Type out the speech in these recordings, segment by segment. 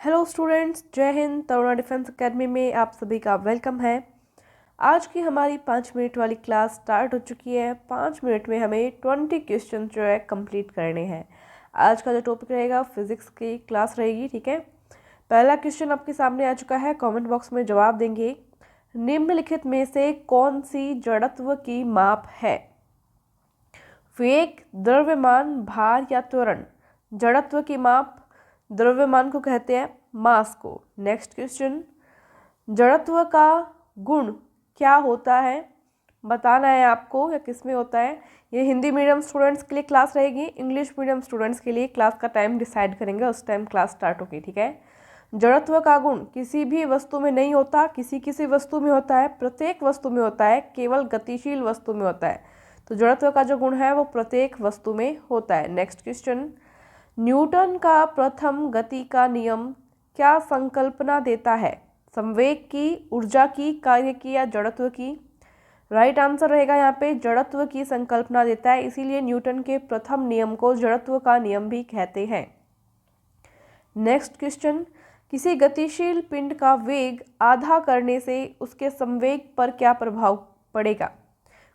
Hello students, जय Hind. Taruna defence academy में आप सभी का वेलकम है। आज की हमारी 5 मिनट वाली क्लास स्टार्ट हो चुकी है। 5 मिनट में हमें 20 क्वेश्चन जो है कंप्लीट करने हैं। आज का जो टॉपिक रहेगा फिजिक्स की क्लास रहेगी, ठीक है। पहला क्वेश्चन आपके सामने आ चुका है, कमेंट बॉक्स में जवाब देंगे। निम्नलिखित में से कौन सी जड़त्व की माप है? वेग, द्रव्यमान, भार या त्वरण? जड़त्व की माप द्रव्यमान को कहते हैं, मास को। नेक्स्ट क्वेश्चन, जड़त्व का गुण क्या होता है? बताना है आपको या किस में होता है। ये हिंदी मीडियम स्टूडेंट्स के लिए क्लास रहेगी। इंग्लिश मीडियम स्टूडेंट्स के लिए क्लास का टाइम डिसाइड करेंगे, उस टाइम क्लास स्टार्ट होगी, ठीक है। जड़त्व का गुण किसी भी वस्तु में नहीं होता, किसी किसी वस्तु में होता है, प्रत्येक वस्तु में होता है, केवल गतिशील वस्तु में होता है। तो जड़त्व का जो गुण है वो प्रत्येक वस्तु में होता है। नेक्स्ट क्वेश्चन, न्यूटन का प्रथम गति का नियम क्या संकल्पना देता है? संवेग की, ऊर्जा की, कार्य की या जड़त्व की? राइट आंसर रहेगा यहाँ पे जड़त्व की संकल्पना देता है, इसीलिए न्यूटन के प्रथम नियम को जड़त्व का नियम भी कहते हैं। नेक्स्ट क्वेश्चन, किसी गतिशील पिंड का वेग आधा करने से उसके संवेग पर क्या प्रभाव पड़ेगा?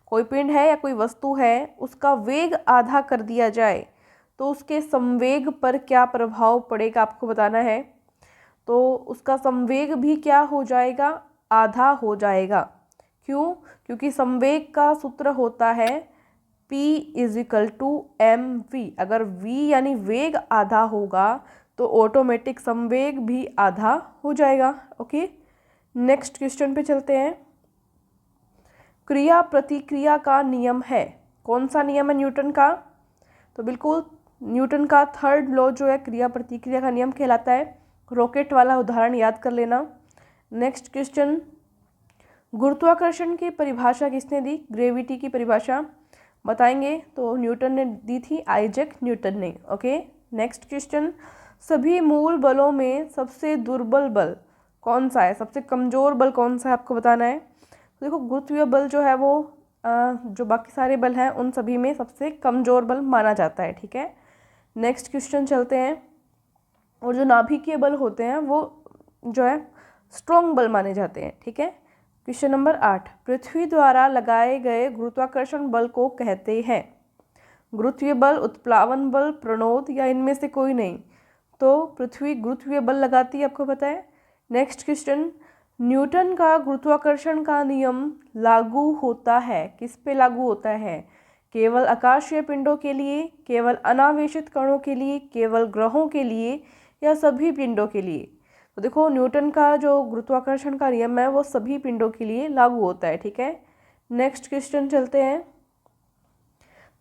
कोई पिंड है या कोई वस्तु है, उसका वेग आधा कर दिया जाए तो उसके संवेग पर क्या प्रभाव पड़ेगा आपको बताना है। तो उसका संवेग भी क्या हो जाएगा? आधा हो जाएगा। क्यों? क्योंकि संवेग का सूत्र होता है P = mv। अगर v यानी वेग आधा होगा तो ऑटोमेटिक संवेग भी आधा हो जाएगा। ओके, नेक्स्ट क्वेश्चन पे चलते हैं। क्रिया प्रतिक्रिया का नियम है, कौन सा नियम है न्यूटन का? तो बिल्कुल न्यूटन का थर्ड लॉ जो है क्रिया प्रतिक्रिया का नियम कहलाता है। रॉकेट वाला उदाहरण याद कर लेना। नेक्स्ट क्वेश्चन, गुरुत्वाकर्षण की परिभाषा किसने दी? ग्रेविटी की परिभाषा बताएंगे तो न्यूटन ने दी थी, आइजैक न्यूटन ने। ओके, नेक्स्ट क्वेश्चन, सभी मूल बलों में सबसे दुर्बल बल कौन सा है? सबसे कमजोर बल कौन सा है आपको बताना है। तो देखो, गुरुत्वीय बल जो है वो जो बाकी सारे बल हैं उन सभी में सबसे कमजोर बल माना जाता है, ठीक है। नेक्स्ट क्वेश्चन चलते हैं। और जो नाभिकीय बल होते हैं वो जो है स्ट्रॉन्ग बल माने जाते हैं, ठीक है। क्वेश्चन नंबर 8, पृथ्वी द्वारा लगाए गए गुरुत्वाकर्षण बल को कहते हैं? गुरुत्वीय बल, उत्प्लावन बल, प्रणोद या इनमें से कोई नहीं? तो पृथ्वी गुरुत्वीय बल लगाती है, आपको पता है। नेक्स्ट क्वेश्चन, न्यूटन का गुरुत्वाकर्षण का नियम लागू होता है, किस पे लागू होता है? केवल आकाशीय पिंडों के लिए, केवल अनावेशित कणों के लिए, केवल ग्रहों के लिए या सभी पिंडों के लिए? तो देखो, न्यूटन का जो गुरुत्वाकर्षण का नियम है वो सभी पिंडों के लिए लागू होता है, ठीक है। नेक्स्ट क्वेश्चन चलते हैं।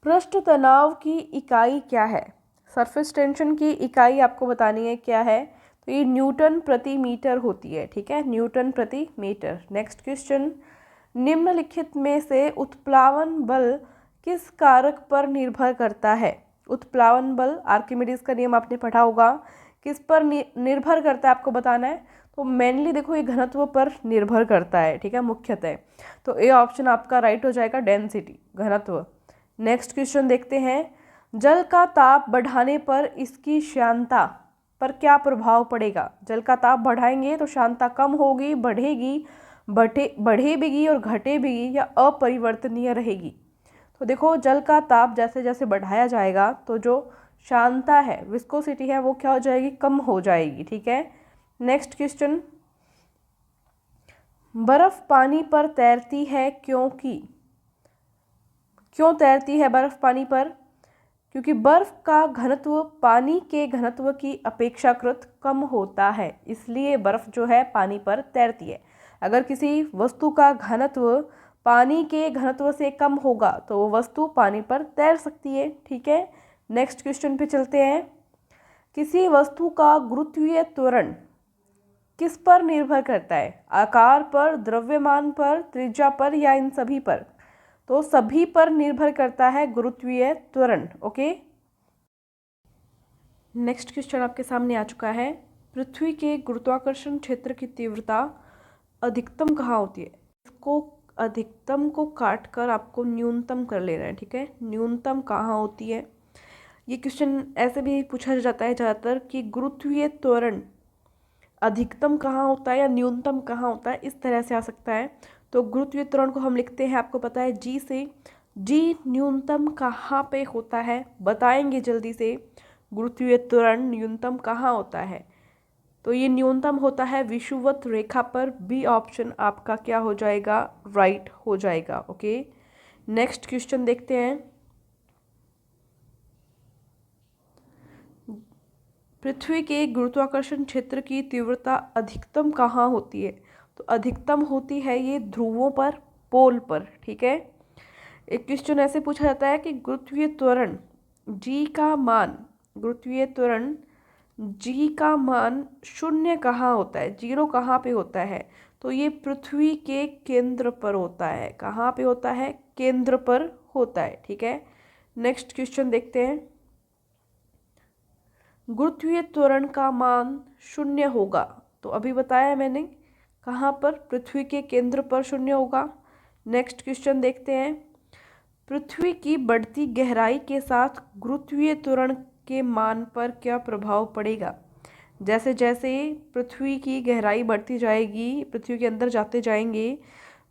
पृष्ठ तनाव की इकाई क्या है? सरफेस टेंशन की इकाई आपको बतानी है क्या है। तो ये न्यूटन प्रति मीटर होती है, ठीक है, न्यूटन प्रति मीटर। नेक्स्ट क्वेश्चन, निम्नलिखित में से उत्प्लावन बल किस कारक पर निर्भर करता है? उत्प्लावन बल, आर्किमिडीज का नियम आपने पढ़ा होगा, किस पर निर्भर करता है आपको बताना है। तो मेनली देखो ये घनत्व पर निर्भर करता है, ठीक है, मुख्यतः। तो ए ऑप्शन आपका राइट हो जाएगा, डेंसिटी, घनत्व। नेक्स्ट क्वेश्चन देखते हैं। जल का ताप बढ़ाने पर इसकी श्यानता पर क्या प्रभाव पड़ेगा? जल का ताप बढ़ाएंगे तो श्यानता कम होगी, बढ़ेगी, बढ़े भी और घटे भी या अपरिवर्तनीय रहेगी? तो देखो, जल का ताप जैसे जैसे बढ़ाया जाएगा तो जो श्यानता है, विस्कोसिटी है, वो क्या हो जाएगी? कम हो जाएगी, ठीक है। नेक्स्ट क्वेश्चन, बर्फ पानी पर तैरती है क्योंकि? क्यों तैरती है बर्फ पानी पर? क्योंकि बर्फ का घनत्व पानी के घनत्व की अपेक्षाकृत कम होता है, इसलिए बर्फ जो है पानी पर तैरती है। अगर किसी वस्तु का घनत्व पानी के घनत्व से कम होगा तो वो वस्तु पानी पर तैर सकती है, ठीक है। नेक्स्ट क्वेश्चन पे चलते हैं। किसी वस्तु का गुरुत्वीय त्वरण किस पर निर्भर करता है? आकार पर, द्रव्यमान पर, त्रिज्या पर या इन सभी पर? तो सभी पर निर्भर करता है गुरुत्वीय त्वरण। ओके, नेक्स्ट क्वेश्चन आपके सामने आ चुका है। पृथ्वी के गुरुत्वाकर्षण क्षेत्र की तीव्रता अधिकतम कहाँ होती है? इसको अधिकतम को काट कर आपको न्यूनतम कर लेना है, ठीक है। न्यूनतम कहाँ होती है? ये क्वेश्चन ऐसे भी पूछा जाता है ज़्यादातर कि गुरुत्वीय त्वरण अधिकतम कहाँ होता है या न्यूनतम कहाँ होता है, इस तरह से आ सकता है। तो गुरुत्वीय त्वरण को हम लिखते हैं, आपको पता है, जी से। जी न्यूनतम कहाँ पे होता है, बताएंगे जल्दी से। गुरुत्वीय त्वरण न्यूनतम कहाँ होता है, तो ये न्यूनतम होता है विषुवत रेखा पर। बी ऑप्शन आपका क्या हो जाएगा, राइट हो जाएगा। ओके, नेक्स्ट क्वेश्चन देखते हैं। पृथ्वी के गुरुत्वाकर्षण क्षेत्र की तीव्रता अधिकतम कहाँ होती है, तो अधिकतम होती है ये ध्रुवों पर, पोल पर। ठीक है, एक क्वेश्चन ऐसे पूछा जाता है कि गुरुत्वीय त्वरण जी का मान, गुरुत्वीय त्वरण जी का मान शून्य कहाँ होता है, जीरो कहाँ पे होता है, तो ये पृथ्वी के केंद्र पर होता है। कहाँ पे होता है, केंद्र पर होता है। ठीक है, नेक्स्ट क्वेश्चन देखते हैं। गुरुत्वीय त्वरण का मान शून्य होगा, तो अभी बताया मैंने, कहाँ पर, पृथ्वी के केंद्र पर शून्य होगा। नेक्स्ट क्वेश्चन देखते हैं। पृथ्वी की बढ़ती गहराई के साथ गुरुत्वीय त्वरण के मान पर क्या प्रभाव पड़ेगा। जैसे जैसे पृथ्वी की गहराई बढ़ती जाएगी, पृथ्वी के अंदर जाते जाएंगे,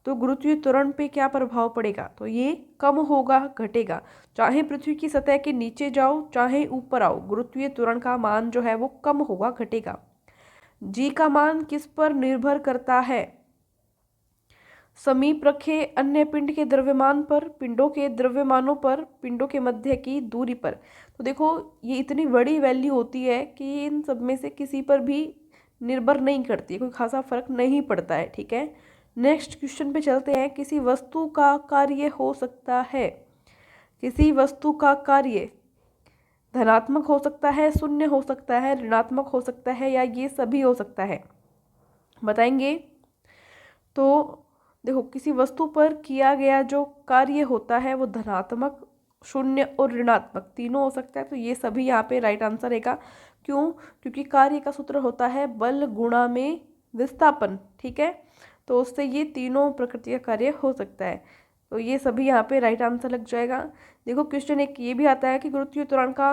तो गुरुत्वीय त्वरण पे क्या प्रभाव पड़ेगा, तो ये कम होगा, घटेगा। चाहे पृथ्वी की सतह के नीचे जाओ, चाहे ऊपर आओ, गुरुत्वीय त्वरण का मान जो है वो कम होगा, घटेगा। जी का मान किस पर निर्भर करता है, समीप रखे अन्य पिंड के द्रव्यमान पर, पिंडों के द्रव्यमानों पर, पिंडों के मध्य की दूरी पर। तो देखो, ये इतनी बड़ी वैल्यू होती है कि इन सब में से किसी पर भी निर्भर नहीं करती, कोई खासा फर्क नहीं पड़ता है। ठीक है, नेक्स्ट क्वेश्चन पे चलते हैं। किसी वस्तु का कार्य हो सकता है, किसी वस्तु का कार्य धनात्मक हो सकता है, शून्य हो सकता है, ऋणात्मक हो सकता है, या ये सभी हो सकता है, बताएंगे। तो देखो, किसी वस्तु पर किया गया जो कार्य होता है वो धनात्मक, शून्य और ऋणात्मक तीनों हो सकता है, तो ये सभी यहाँ पे राइट आंसर रहेगा। क्यों, क्योंकि कार्य का सूत्र होता है बल गुणा में विस्थापन। ठीक है, तो उससे ये तीनों प्रकृति का कार्य हो सकता है, तो ये सभी यहाँ पे राइट आंसर लग जाएगा। देखो, क्वेश्चन एक ये भी आता है कि गुरुत्वीय त्वरण का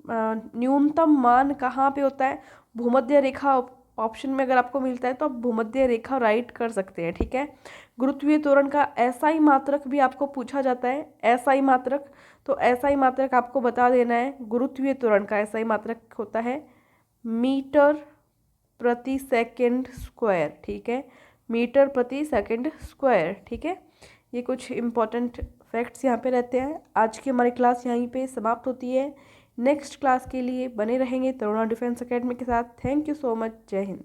न्यूनतम मान कहाँ पे होता है, भूमध्य रेखा ऑप्शन में अगर आपको मिलता है तो आप भूमध्य रेखा राइट कर सकते हैं। ठीक है, गुरुत्वीय त्वरण का एसआई मात्रक भी आपको पूछा जाता है, एसआई मात्रक, तो एसआई मात्रक आपको बता देना है। गुरुत्वीय त्वरण का एसआई मात्रक होता है मीटर प्रति सेकंड स्क्वायर। ठीक है, मीटर प्रति सेकंड स्क्वायर। ठीक है, ये कुछ इंपॉर्टेंट फैक्ट्स यहाँ पे रहते हैं। आज की हमारी क्लास यहीं पे समाप्त होती है। नेक्स्ट क्लास के लिए बने रहेंगे तरुणा डिफेंस एकेडमी के साथ। थैंक यू सो मच, जय हिंद।